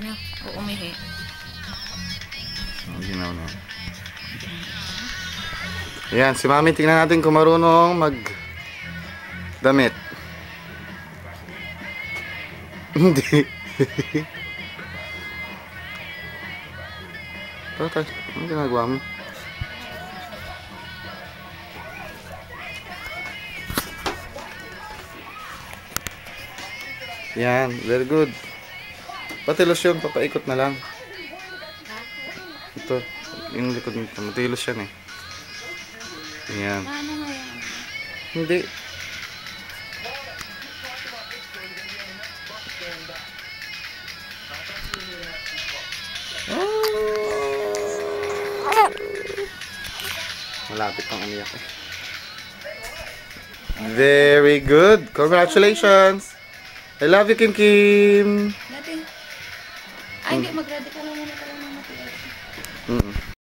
na. O umihi. Ginaw na. Ayan, si Mami, tingnan natin kung marunong mag-damit. Hindi. Tayo, ano ginagawa mo? Yan, very good. Patilos yun, papaikot na lang. Ito, yung likod nito, matilos yan eh. Yan. Paano nga yan? Hindi. Malapit pang umiyak eh. Very good. Congratulations. I love you, Kim Kim. Dati. Ay, hindi. Mag-ready ka lang muna. Mm-mm.